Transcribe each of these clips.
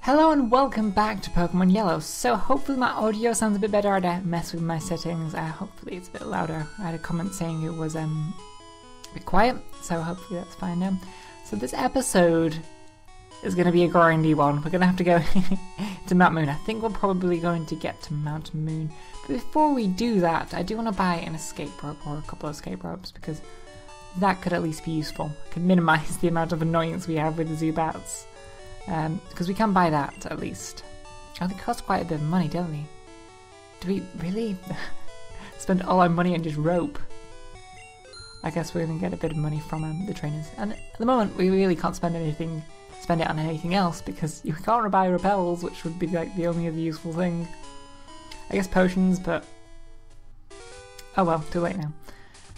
Hello and welcome back to Pokemon Yellow. So hopefully my audio sounds a bit better. I had to mess with my settings. Hopefully it's a bit louder. I had a comment saying it was a bit quiet, so hopefully that's fine now. So this episode is going to be a grindy one. We're going to have to go to Mount Moon. I think we're probably going to get to Mount Moon. But before we do that, I do want to buy an escape rope or a couple of escape ropes because that could at least be useful. It could minimize the amount of annoyance we have with the Zubats. Because we can buy that, at least. Oh, they cost quite a bit of money, don't they? Do we really spend all our money on just rope? I guess we're going to get a bit of money from the trainers. And at the moment, we really can't spend it on anything else, because you can't buy repels, which would be like the only other useful thing. I guess potions, but... oh well, too late now.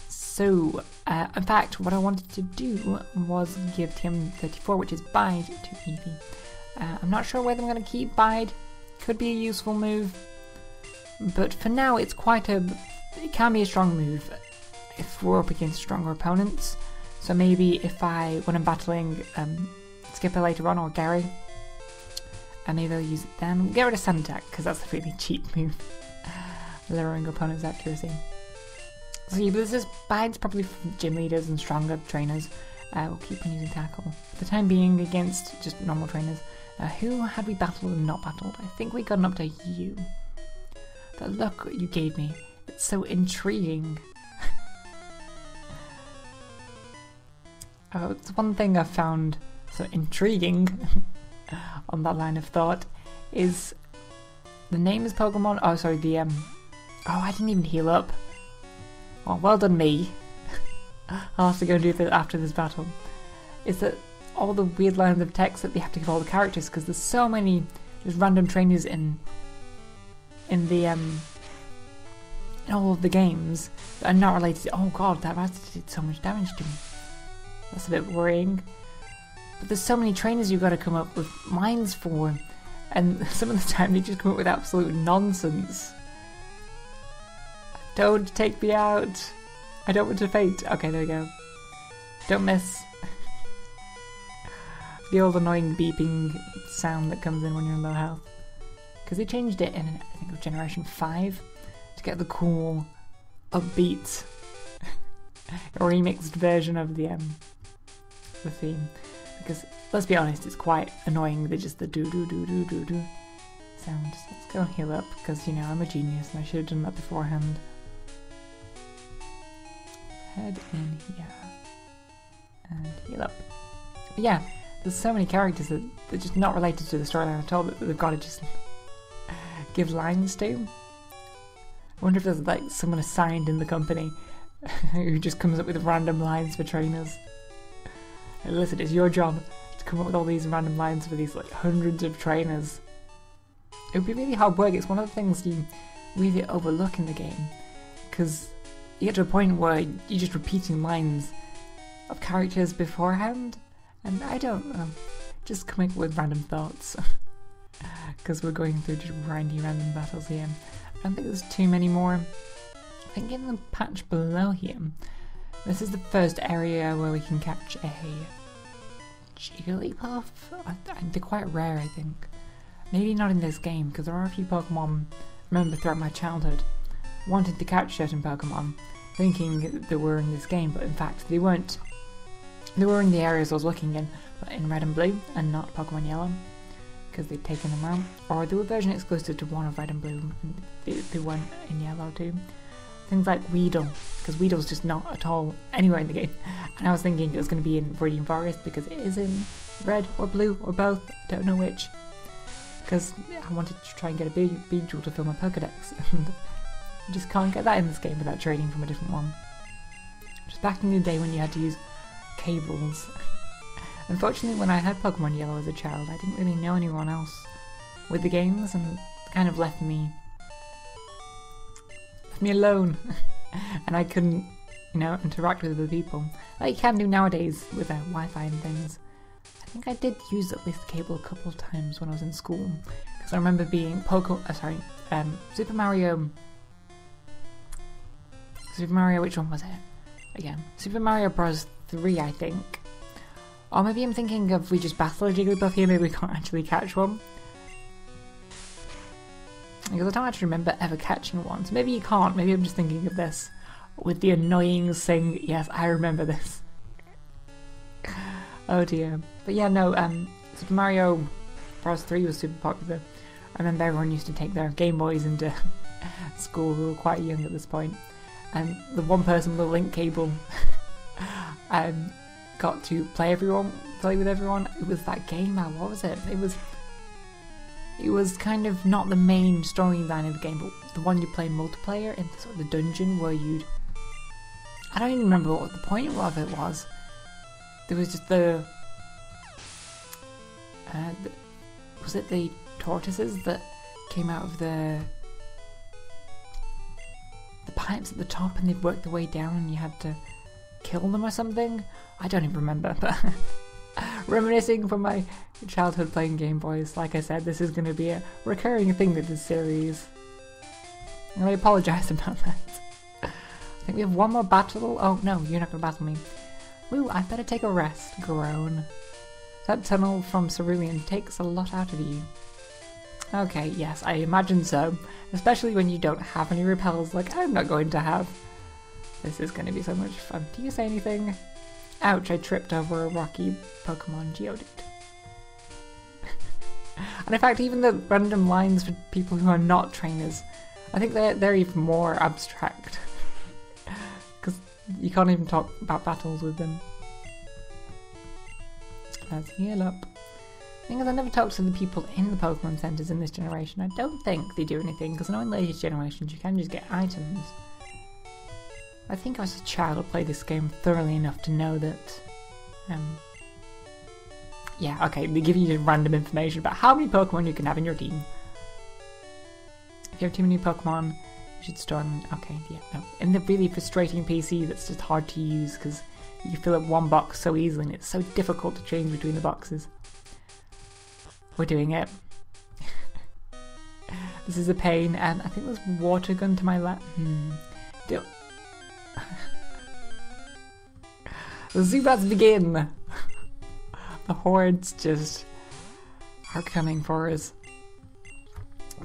So, in fact, what I wanted to do was give Tim 34, which is Bide, to Eevee. I'm not sure whether I'm going to keep Bide. Could be a useful move. But for now, it can be a strong move if we're up against stronger opponents. So maybe if when I'm battling Skipper later on, or Gary, maybe I'll use it then. We'll get rid of Sand Attack, because that's a really cheap move. Lowering opponents' accuracy. So yeah, this is Bide's probably for gym leaders and stronger trainers. We'll keep on using Tackle. For the time being against just normal trainers. Who had we battled and not battled? I think we got up to you. That look you gave me, it's so intriguing. It's one thing I've found so intriguing on that line of thought is the name is Pokemon. Oh, sorry, oh, I didn't even heal up. Oh, well done me. I'll have to go and do this after this battle. Is that all the weird lines of text that they have to give all the characters, because there's so many just random trainers in all of the games that are not related to. Oh god, that rat did so much damage to me. That's a bit worrying. But there's so many trainers you've got to come up with lines for, and some of the time they just come up with absolute nonsense. Don't take me out. I don't want to faint. Okay, there we go. Don't miss. The old annoying beeping sound that comes in when you're in low health. Because they changed it in, I think, Generation 5 to get the cool, upbeat, remixed version of the theme. Because, let's be honest, it's quite annoying. They're just the do-do-do-do-do-do sound. So let's go and heal up, because, you know, I'm a genius and I should have done that beforehand. Head in here and heal up. But yeah, there's so many characters that they're just not related to the storyline at all that they've got to just give lines to. I wonder if there's like someone assigned in the company who just comes up with random lines for trainers. And listen, it's your job to come up with all these random lines for these like hundreds of trainers. It would be really hard work. It's one of the things you really overlook in the game, because you get to a point where you're just repeating lines of characters beforehand, and I don't know, just coming up with random thoughts, because we're going through just grindy random battles here. I don't think there's too many more. I think in the patch below here, this is the first area where we can catch a Jigglypuff. They're quite rare, I think. Maybe not in this game, because there are a few Pokemon I remember throughout my childhood wanted to catch certain Pokemon, thinking they were in this game, but in fact they weren't. They were in the areas I was looking in, but in Red and Blue, and not Pokemon Yellow, because they'd taken them out. Or they were version exclusive to one of Red and Blue, and they weren't in Yellow too. Things like Weedle, because Weedle's just not at all anywhere in the game. And I was thinking it was going to be in Viridian Forest, because it is in Red or Blue or both, I don't know which. Because I wanted to try and get a Beedrill to fill my Pokedex, and you just can't get that in this game without trading from a different one. Just back in the day when you had to use cables. Unfortunately, when I had Pokemon Yellow as a child, I didn't really know anyone else with the games, and it kind of left me alone. And I couldn't, you know, interact with other people like you can do nowadays with Wi-Fi and things. I think I did use at least the cable a couple of times when I was in school, because I remember being Super Mario, which one was it? Again, Super Mario Bros. 3, I think. Or maybe I'm thinking of we just battle a Jigglypuff here, maybe we can't actually catch one. Because I don't actually remember ever catching one. So maybe you can't. Maybe I'm just thinking of this with the annoying sing. Yes, I remember this. Oh dear. But yeah, no, Super Mario Bros. 3 was super popular. I remember everyone used to take their Game Boys into school. We were quite young at this point. And the one person with a link cable got to play with everyone. It was that game, what was it? It was kind of not the main storyline of the game, but the one you play multiplayer in the, sort of the dungeon where you'd... I don't even remember what the point of it was. There was just was it the tortoises that came out of the pipes at the top and they'd worked their way down and you had to kill them or something? I don't even remember, but reminiscing from my childhood playing Game Boys. Like I said, this is going to be a recurring thing with this series. And I apologise about that. I think we have one more battle. Oh no, you're not going to battle me. Woo, I better take a rest, groan. That tunnel from Cerulean takes a lot out of you. Okay, yes, I imagine so. Especially when you don't have any repels like I'm not going to have. This is going to be so much fun. Do you say anything? Ouch, I tripped over a rocky Pokemon Geodude. And in fact, even the random lines for people who are not trainers, I think they're even more abstract. Because you can't even talk about battles with them. Let's heal up. The thing is, I never talked to the people in the Pokemon Centres in this generation. I don't think they do anything, because I know in later generations you can just get items. I think I was a child who played this game thoroughly enough to know that, yeah, okay, they give you random information about how many Pokemon you can have in your team. If you have too many Pokemon, you should store them. Okay, yeah, no. In the really frustrating PC that's just hard to use because you fill up one box so easily and it's so difficult to change between the boxes. We're doing it. This is a pain, and I think there's water gun to my left. The Zubats begin! The hordes just are coming for us.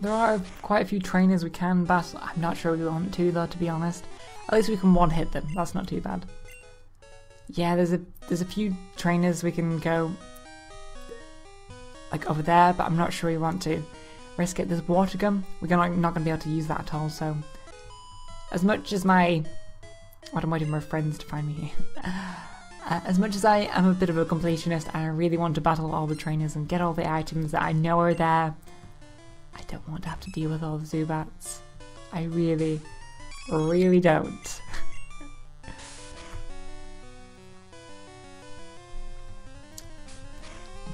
There are quite a few trainers we can battle. I'm not sure we want to though, to be honest. At least we can one-hit them, that's not too bad. Yeah, there's a few trainers we can go like over there, but I'm not sure we want to risk it. There's water gun. We're not going to be able to use that at all, so as much as my... What am I doing, my friends to find me here? As much as I am a bit of a completionist and I really want to battle all the trainers and get all the items that I know are there, I don't want to have to deal with all the Zubats. I really, really don't.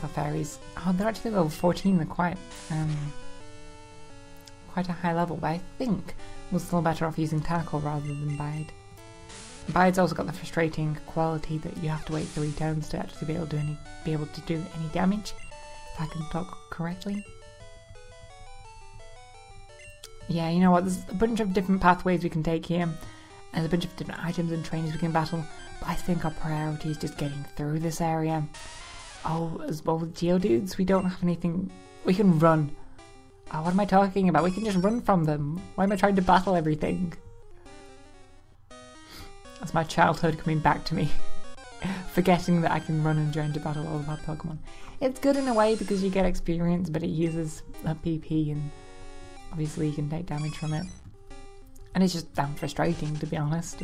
Got fairies. Oh, they're actually level 14. They're quite a high level, but I think we're still better off using Tackle rather than Bide. Bide's also got the frustrating quality that you have to wait 3 turns to actually be able to do any damage, if I can talk correctly. Yeah, you know what, there's a bunch of different pathways we can take here, and there's a bunch of different items and trainers we can battle, but I think our priority is just getting through this area. Oh, as well with Geodudes, we don't have anything... We can run. Oh, what am I talking about? We can just run from them. Why am I trying to battle everything? That's my childhood coming back to me. Forgetting that I can run and join to battle all of my Pokemon. It's good in a way because you get experience, but it uses a PP and obviously you can take damage from it. And it's just damn frustrating, to be honest.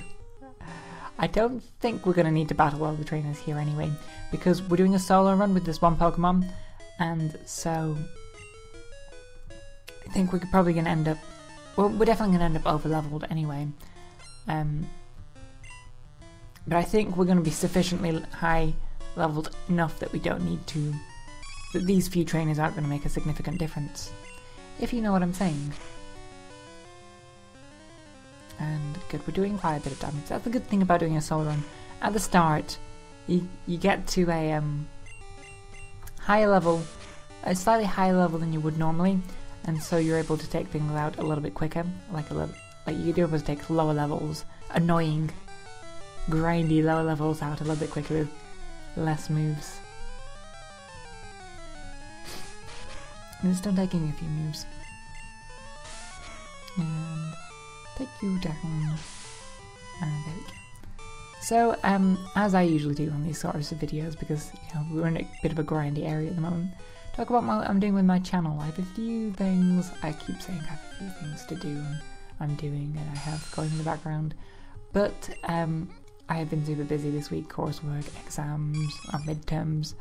I don't think we're going to need to battle all the trainers here anyway, because we're doing a solo run with this one Pokemon, and so I think we're probably going to end up... Well, we're definitely going to end up over-leveled anyway. But I think we're going to be sufficiently high-leveled enough that we don't need to... That these few trainers aren't going to make a significant difference. If you know what I'm saying. And good, we're doing quite a bit of damage. That's the good thing about doing a solo run. At the start, you get to a higher level, a slightly higher level than you would normally, and so you're able to take things out a little bit quicker. Like you do able to take lower levels, annoying, grindy lower levels out a little bit quicker with less moves. And it's still taking a few moves. and take you down. And there we go. So, as I usually do on these sorts of videos, because you know we're in a bit of a grindy area at the moment, talk about what I'm doing with my channel. I have a few things. I keep saying I have a few things to do, and I'm doing, and I have going in the background. But I have been super busy this week, coursework, exams, midterms.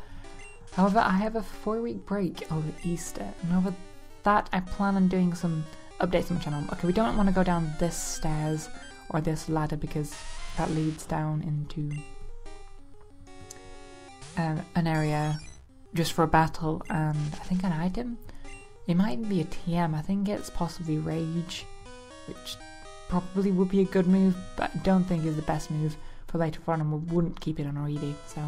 However, I have a 4-week break over Easter, and over that I plan on doing some updates on my channel. Okay, we don't want to go down this stairs or this ladder because that leads down into an area just for a battle and I think an item. It might be a TM, I think it's possibly Rage, which probably would be a good move, but I don't think is the best move for later on, and we wouldn't keep it on our Eevee. So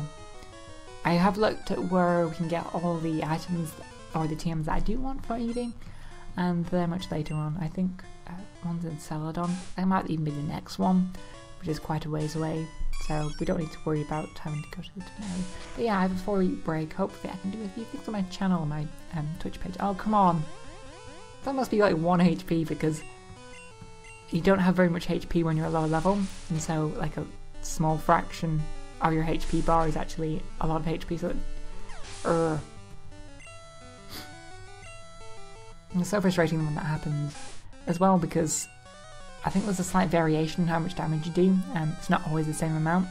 I have looked at where we can get all the items or the TMs that I do want for Eevee, and they're much later on. I think one's in Celadon. That might even be the next one, which is quite a ways away, so we don't need to worry about having to go to the Tenerife. But yeah, I have a 4-week break. Hopefully I can do a few things on my channel, my Twitch page. Oh, come on! That must be like 1 HP because you don't have very much HP when you're a lower level, and so like a small fraction of your HP bar is actually a lot of HP, so it's so frustrating when that happens as well, because I think there's a slight variation in how much damage you do, it's not always the same amount,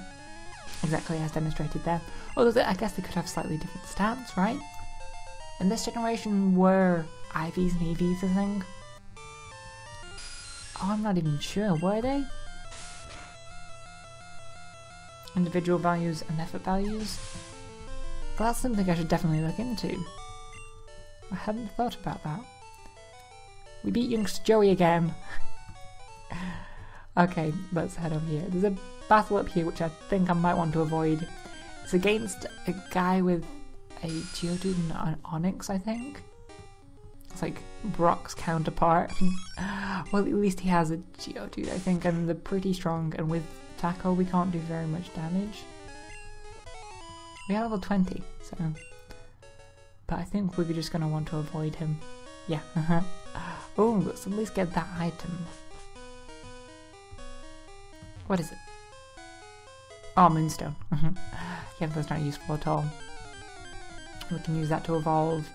exactly as demonstrated there. Although I guess they could have slightly different stats, right? In this generation, were IVs and EVs a thing? Oh, I'm not even sure, were they? Individual values and effort values? Well, that's something I should definitely look into. I hadn't thought about that. We beat youngster Joey again. Okay, let's head over here. There's a battle up here which I think I might want to avoid. It's against a guy with a Geodude and an Onyx, I think. It's like Brock's counterpart. Well, at least he has a Geodude, I think, and they're pretty strong, and with Tackle we can't do very much damage. We are level 20, so... But I think we're just going to want to avoid him. Yeah, Oh, let's at least get that item. What is it? Oh, Moonstone. Yeah, that's not useful at all. We can use that to evolve.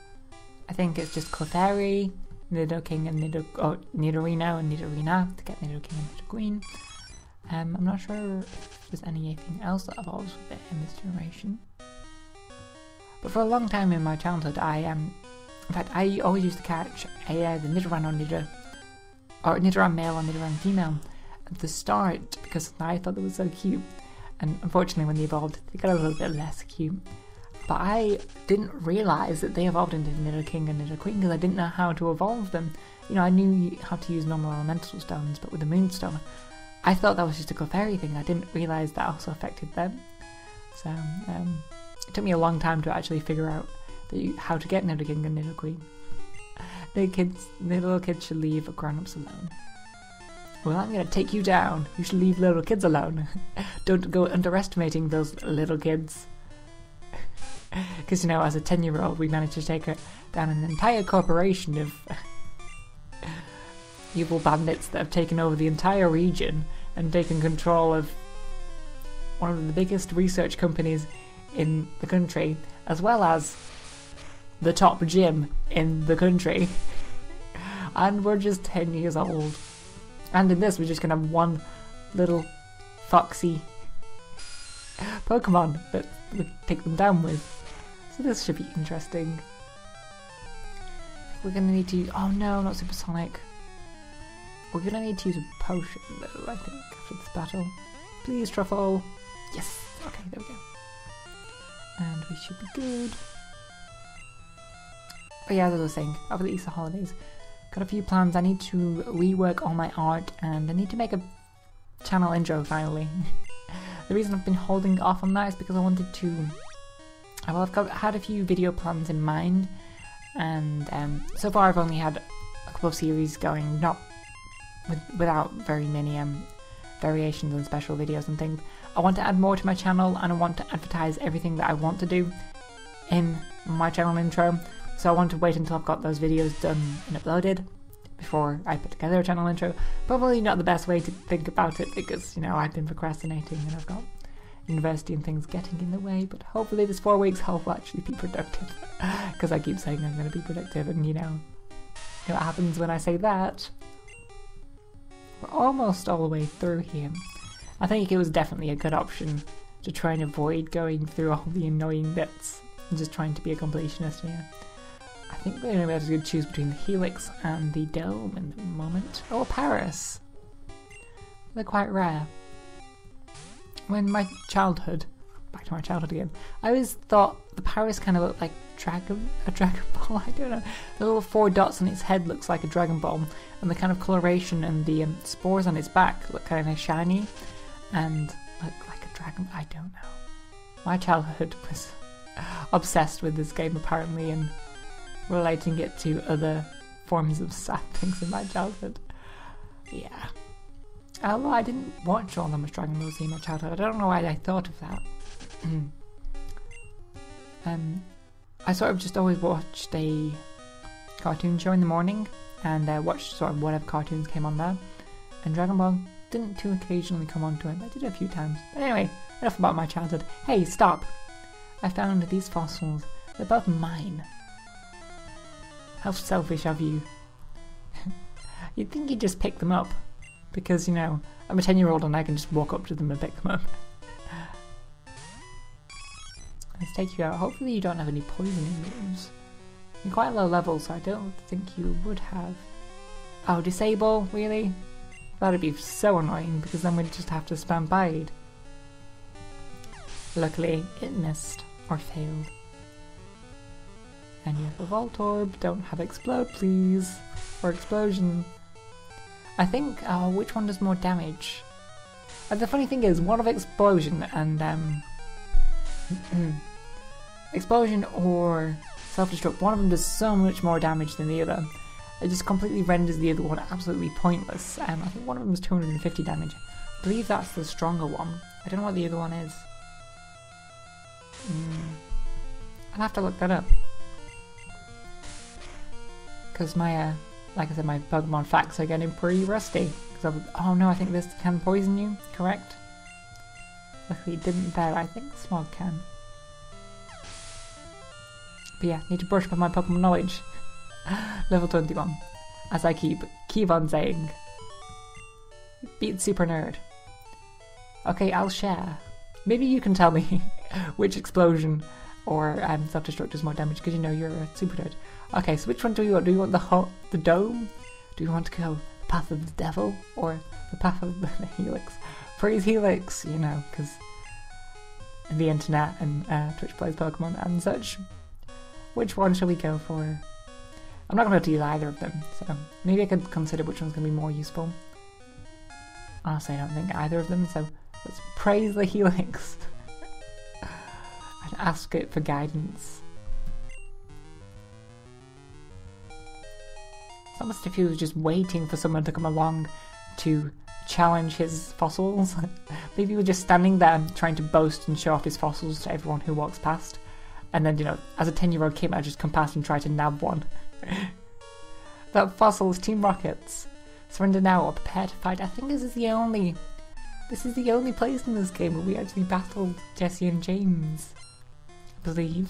I think it's just Clefairy, Nidoking and Nidorino and Nidorina to get Nidoking and Nidoqueen. I'm not sure if there's anything else that evolves with it in this generation. But for a long time in my childhood, in fact, I always used to catch the Nidoran or Nidoran male or Nidoran female at the start because I thought they were so cute. And unfortunately, when they evolved, they got a little bit less cute. But I didn't realise that they evolved into Nidoking and Nidoqueen because I didn't know how to evolve them. You know, I knew how to use normal elemental stones, but with the Moonstone, I thought that was just a Clefairy thing. I didn't realise that also affected them. So, it took me a long time to actually figure out how to get Nidoking and Nidoqueen. The little kids should leave grown-ups alone. Well, I'm going to take you down. You should leave little kids alone. Don't go underestimating those little kids. Because, you know, as a 10-year-old, we managed to take down an entire corporation of evil bandits that have taken over the entire region and taken control of one of the biggest research companies in the country, as well as the top gym in the country. And we're just 10 years old. And in this, we're just going to have one little foxy Pokemon that we take them down with. So this should be interesting. We're going to need to... Oh no, not Supersonic. We're going to need to use a potion though, I think, after this battle. Please, Truffle. Yes! Okay, there we go. And we should be good. But yeah, as I was saying, over the Easter holidays, got a few plans. I need to rework all my art, and I need to make a channel intro finally. The reason I've been holding off on that is because I wanted to... Well, I've had a few video plans in mind, and so far I've only had a couple of series going, not without very many variations and special videos and things. I want to add more to my channel, and I want to advertise everything that I want to do in my channel intro. So I want to wait until I've got those videos done and uploaded before I put together a channel intro. Probably not the best way to think about it because, you know, I've been procrastinating and I've got university and things getting in the way, but hopefully this 4 weeks I'll actually be productive because I keep saying I'm going to be productive, and you know what happens when I say that. We're almost all the way through here. I think it was definitely a good option to try and avoid going through all the annoying bits and just trying to be a completionist here. I think we're going to be able to choose between the helix and the dome in the moment. Oh, Paris! They're quite rare. When my childhood, back to my childhood again, I always thought the Paris kind of looked like a Dragon Ball, I don't know. The little 4 dots on its head looks like a Dragon Ball, and the kind of coloration and the spores on its back look kind of shiny and look like a dragon. I don't know. My childhood was obsessed with this game apparently, and relating it to other forms of sad things in my childhood. Yeah. Although I didn't watch all that much Dragon Ball Z in my childhood, I don't know why I thought of that. I sort of just always watched a cartoon show in the morning and watched sort of whatever cartoons came on there, and Dragon Ball didn't too occasionally come onto it. I did it a few times. But anyway, enough about my childhood. Hey, stop! I found these fossils. They're both mine. How selfish of you. You'd think you'd just pick them up, because, you know, I'm a 10-year-old and I can just walk up to them and pick them up. Let's take you out. Hopefully you don't have any poisoning moves. You're quite low level, so I don't think you would have. Oh, disable? Really? That'd be so annoying, because then we'd just have to spam bide. Luckily, it missed, or failed. And you have a Volt Orb. Don't have Explode, please. Or Explosion. I think, which one does more damage? The funny thing is, one of Explosion and, Explosion or Self-Destruct, one of them does so much more damage than the other. It just completely renders the other one absolutely pointless. I think one of them is 250 damage. I believe that's the stronger one. I don't know what the other one is. I'll have to look that up. Because my, like I said, my Pokemon facts are getting pretty rusty. Oh no, I think this can poison you, correct? Luckily it didn't there. I think Smog can. But yeah, need to brush up on my Pokemon knowledge. Level 21. As I keep on saying. Beat Super Nerd. Okay, I'll share. Maybe you can tell me which Explosion or Self-Destruct does more damage, because you know you're a Super Nerd. Okay, so which one do you want? Do you want the dome? Do you want to go the path of the devil or the path of the helix? Praise helix, you know, because the internet and Twitch plays Pokemon and such. Which one shall we go for? I'm not going to use either of them, so maybe I could consider which one's going to be more useful. Honestly, I don't think either of them, so let's praise the helix and ask it for guidance. It's almost if he was just waiting for someone to come along to challenge his fossils. Maybe he was just standing there trying to boast and show off his fossils to everyone who walks past. And then, you know, as a 10-year-old kid, I just come past and try to nab one. That fossil's Team Rockets. Surrender now or prepare to fight. I think this is the only place in this game where we actually battled Jesse and James. I believe.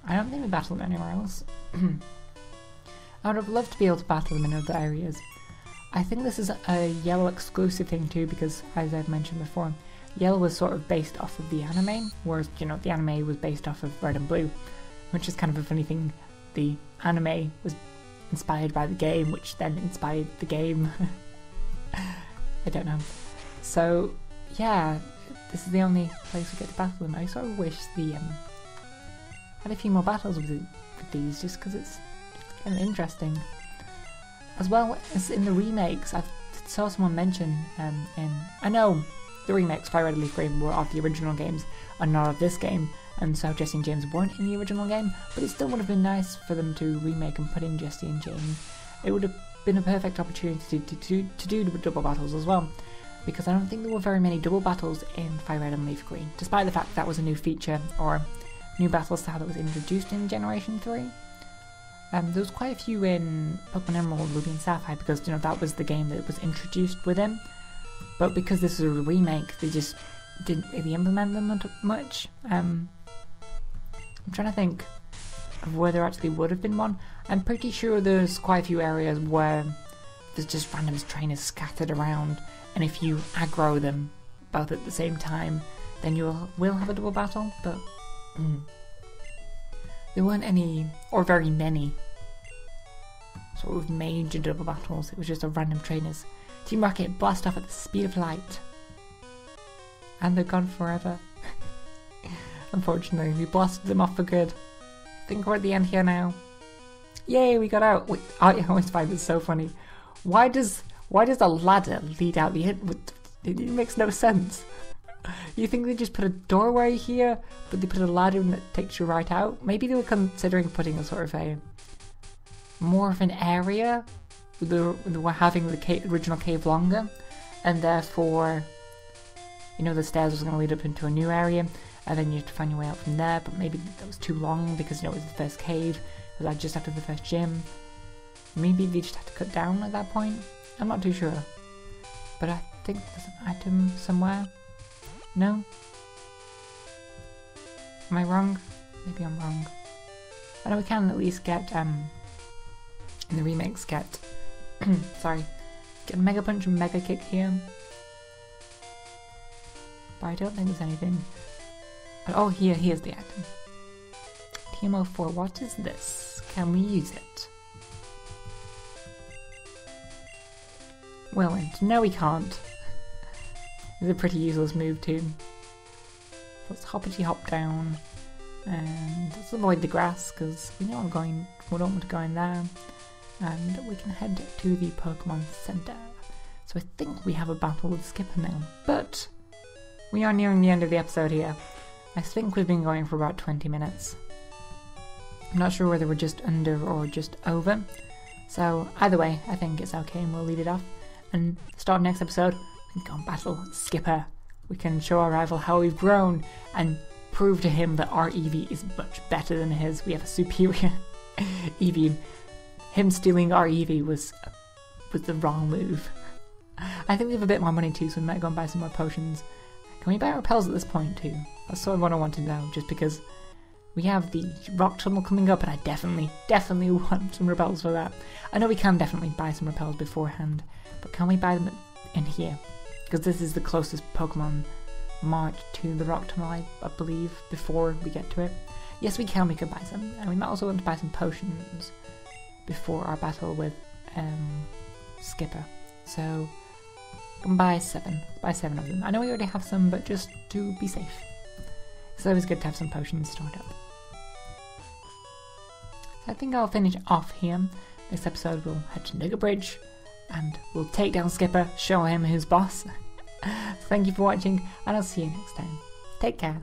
I don't think we battled them anywhere else. I would have loved to be able to battle them in other areas. I think this is a Yellow exclusive thing too, because as I've mentioned before, Yellow was sort of based off of the anime, whereas, you know, the anime was based off of Red and Blue, which is kind of a funny thing. The anime was inspired by the game, which then inspired the game. I don't know. So, yeah, this is the only place we get to battle them. I sort of wish the had a few more battles with these, just because it's kind of interesting. As well as in the remakes, I saw someone mention I know the remakes Fire Red and Leaf Green were of the original games and not of this game, and so Jesse and James weren't in the original game, but it still would have been nice for them to remake and put in Jesse and James. It would have been a perfect opportunity to do double battles as well, because I don't think there were very many double battles in Fire Red and Leaf Green, despite the fact that was a new feature or new battle style that was introduced in Generation 3. There was quite a few in Pokemon Emerald, Ruby and Sapphire because, you know, that was the game that was introduced with him. But because this is a remake, they just didn't really implement them much. I'm trying to think of where there actually would have been one. I'm pretty sure there's quite a few areas where there's just random trainers scattered around, and if you aggro them both at the same time, then you will have a double battle, but there weren't any, or very many, sort of major double battles. It was just a random trainers. Team Rocket blast off at the speed of light. And they're gone forever. Unfortunately, we blasted them off for good. I think we're at the end here now. Yay, we got out. Wait, I always find this so funny. Why does a ladder lead out the end? It makes no sense. You think they just put a doorway here, but they put a ladder that takes you right out? Maybe they were considering putting a sort of a more of an area with having the original cave longer, and therefore, you know, the stairs was going to lead up into a new area, and then you have to find your way out from there. But maybe that was too long because, you know, it was the first cave. It was like just after the first gym. Maybe they just had to cut down at that point. I'm not too sure, but I think there's an item somewhere. No? Am I wrong? Maybe I'm wrong. I know we can at least get, in the remakes, get, sorry, get a Mega Punch and Mega Kick here. But I don't think there's anything. Oh, here's the item. TMO4, what is this? Can we use it? Whirlwind. No, we can't. It's a pretty useless move too. Let's hoppity hop down and let's avoid the grass because we know we don't want to go in there, and we can head to the Pokemon Center. So I think we have a battle with Skipper now, but we are nearing the end of the episode here. I think we've been going for about 20 minutes. I'm not sure whether we're just under or just over, so either way I think it's okay and we'll leave it off, and start next episode. We can go and battle Skipper. We can show our rival how we've grown and prove to him that our Eevee is much better than his. We have a superior Eevee. Him stealing our Eevee was the wrong move. I think we have a bit more money too, so we might go and buy some more potions. Can we buy repels at this point too? That's sort of what I want to know, just because we have the rock tunnel coming up and I definitely want some repels for that. I know we can definitely buy some repels beforehand, but can we buy them in here? Because this is the closest Pokemon Mart to the rock tunnel, I believe, before we get to it. Yes, we can buy some, and we might also want to buy some potions before our battle with Skipper. So, we can buy 7 of them. I know we already have some, but just to be safe. It's always good to have some potions stored up. So I think I'll finish off here. Next episode we'll head to Nugget Bridge, and we'll take down Skipper, show him who's boss. Thank you for watching, and I'll see you next time. Take care.